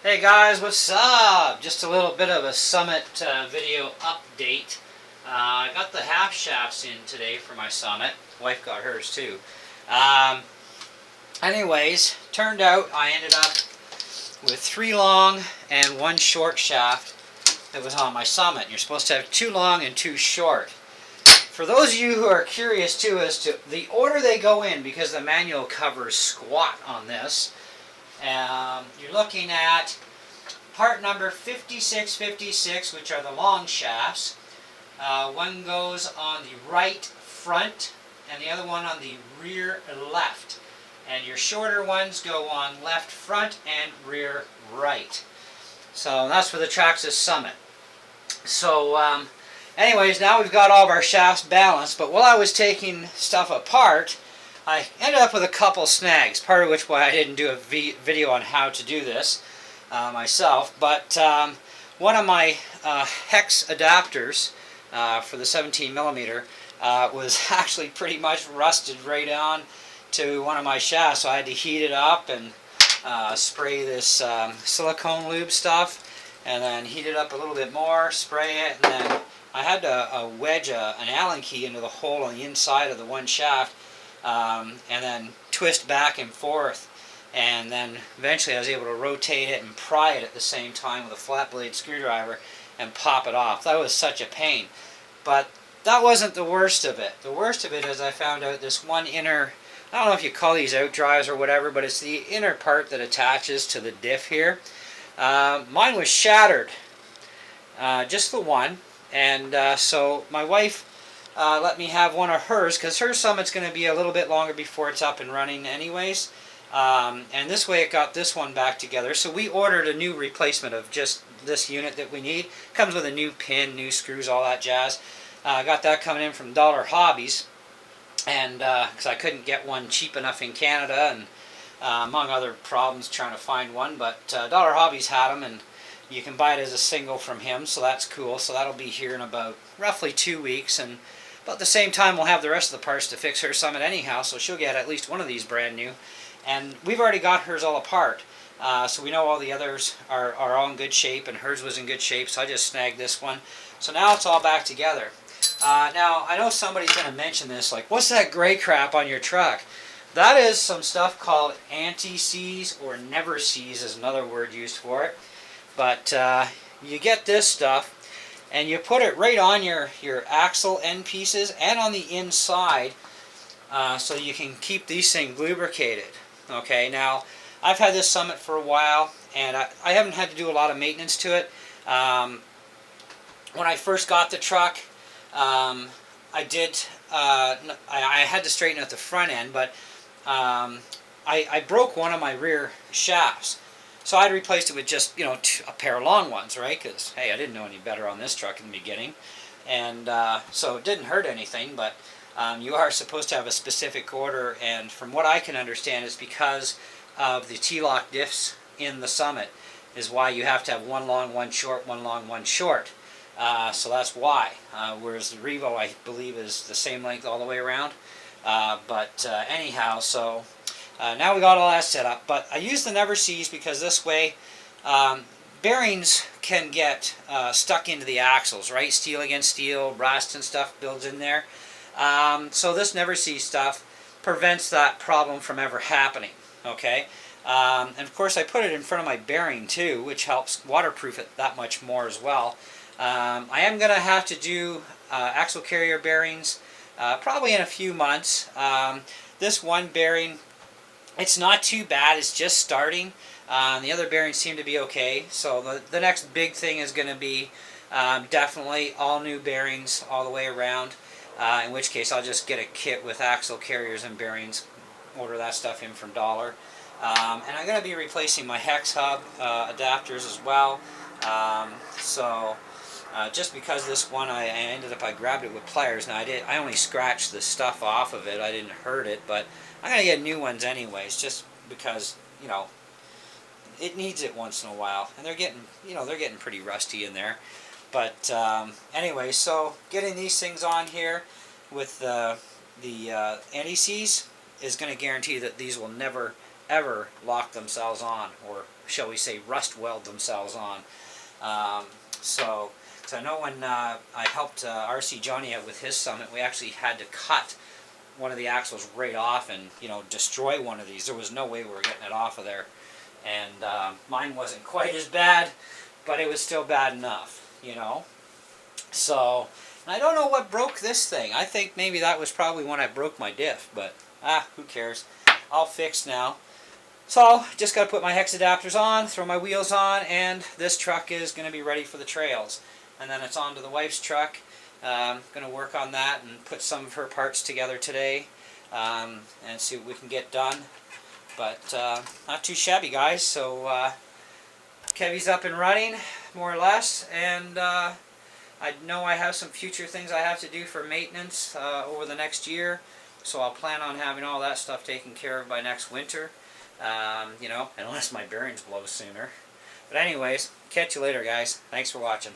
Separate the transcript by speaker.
Speaker 1: Hey guys, what's up? Just a little bit of a Summit video update. I got the half shafts in today for my Summit. Wife got hers too. Anyways, turned out I ended up with 3 long and 1 short shaft that was on my Summit. You're supposed to have 2 long and 2 short. For those of you who are curious too as to the order they go in, because the manual covers squat on this, you're looking at part number 5656, which are the long shafts. One goes on the right front and the other one on the rear left. And your shorter ones go on left front and rear right. So that's for the Traxxas Summit. So anyways, now we've got all of our shafts balanced, but while I was taking stuff apart, I ended up with a couple snags, part of which why I didn't do a video on how to do this myself. But one of my hex adapters for the 17mm was actually pretty much rusted right on to one of my shafts, so I had to heat it up and spray this silicone lube stuff, and then heat it up a little bit more, spray it, and then I had to wedge an Allen key into the hole on the inside of the one shaft, and then twist back and forth, and then eventually I was able to rotate it and pry it at the same time with a flat blade screwdriver and pop it off. That was such a pain. But that wasn't the worst of it. The worst of it is I found out this one inner, I don't know if you call these out drives or whatever, but it's the inner part that attaches to the diff here. Mine was shattered, just the one, and so my wife let me have one of hers, because her Summit's going to be a little bit longer before it's up and running anyways. And this way it got this one back together. So we ordered a new replacement of just this unit that we need. Comes with a new pin, new screws, all that jazz. Got that coming in from Dollar Hobbies, and because I couldn't get one cheap enough in Canada, and among other problems trying to find one, but Dollar Hobbies had them, and you can buy it as a single from him, so that's cool. So that'll be here in about roughly 2 weeks, and about the same time we'll have the rest of the parts to fix her Summit anyhow, so she'll get at least one of these brand new. And we've already got hers all apart, so we know all the others are all in good shape, and hers was in good shape, so I just snagged this one. So now it's all back together. Now, I know somebody's going to mention this, like, what's that gray crap on your truck? That is some stuff called anti-seize, or never seize is another word used for it. But you get this stuff, and you put it right on your axle end pieces and on the inside, so you can keep these things lubricated. Okay, now I've had this Summit for a while, and I haven't had to do a lot of maintenance to it. When I first got the truck, I had to straighten out the front end, but I broke one of my rear shafts. So I'd replaced it with just, a pair of long ones, right? Because, hey, I didn't know any better on this truck in the beginning. And so it didn't hurt anything, but you are supposed to have a specific order, and from what I can understand, it's because of the T-lock diffs in the Summit is why you have to have 1 long, 1 short, 1 long, 1 short. So that's why. Whereas the Revo, I believe, is the same length all the way around. Anyhow, so now we got all that set up. But I use the never seize because this way bearings can get stuck into the axles, right? Steel against steel, rust and stuff builds in there. So this never seize stuff prevents that problem from ever happening. Okay, and of course I put it in front of my bearing too, which helps waterproof it that much more as well. I am going to have to do axle carrier bearings probably in a few months. This one bearing, it's not too bad, it's just starting. The other bearings seem to be okay, so the next big thing is going to be definitely all new bearings all the way around, in which case I'll just get a kit with axle carriers and bearings, order that stuff in from Dollar. And I'm going to be replacing my hex hub adapters as well. Just because this one I grabbed it with pliers. Now I only scratched the stuff off of it, I didn't hurt it, but I'm going to get new ones anyways, just because, it needs it once in a while, and they're getting pretty rusty in there. But anyway, so getting these things on here with the anti-seize is going to guarantee that these will never ever lock themselves on, or shall we say rust weld themselves on. So I know when I helped RC Johnny out with his Summit, we actually had to cut one of the axles right off and, you know, destroy one of these. There was no way we were getting it off of there. And mine wasn't quite as bad, but it was still bad enough, you know. So, and I don't know what broke this thing. I think maybe that was probably when I broke my diff, but who cares. All fixed now. So, just got to put my hex adapters on, throw my wheels on, and this truck is going to be ready for the trails. And then it's on to the wife's truck. I'm going to work on that and put some of her parts together today and see what we can get done. But not too shabby, guys. So Kevy's up and running, more or less, and I know I have some future things I have to do for maintenance over the next year. So I'll plan on having all that stuff taken care of by next winter. You know, unless my bearings blow sooner. But anyways, catch you later, guys. Thanks for watching.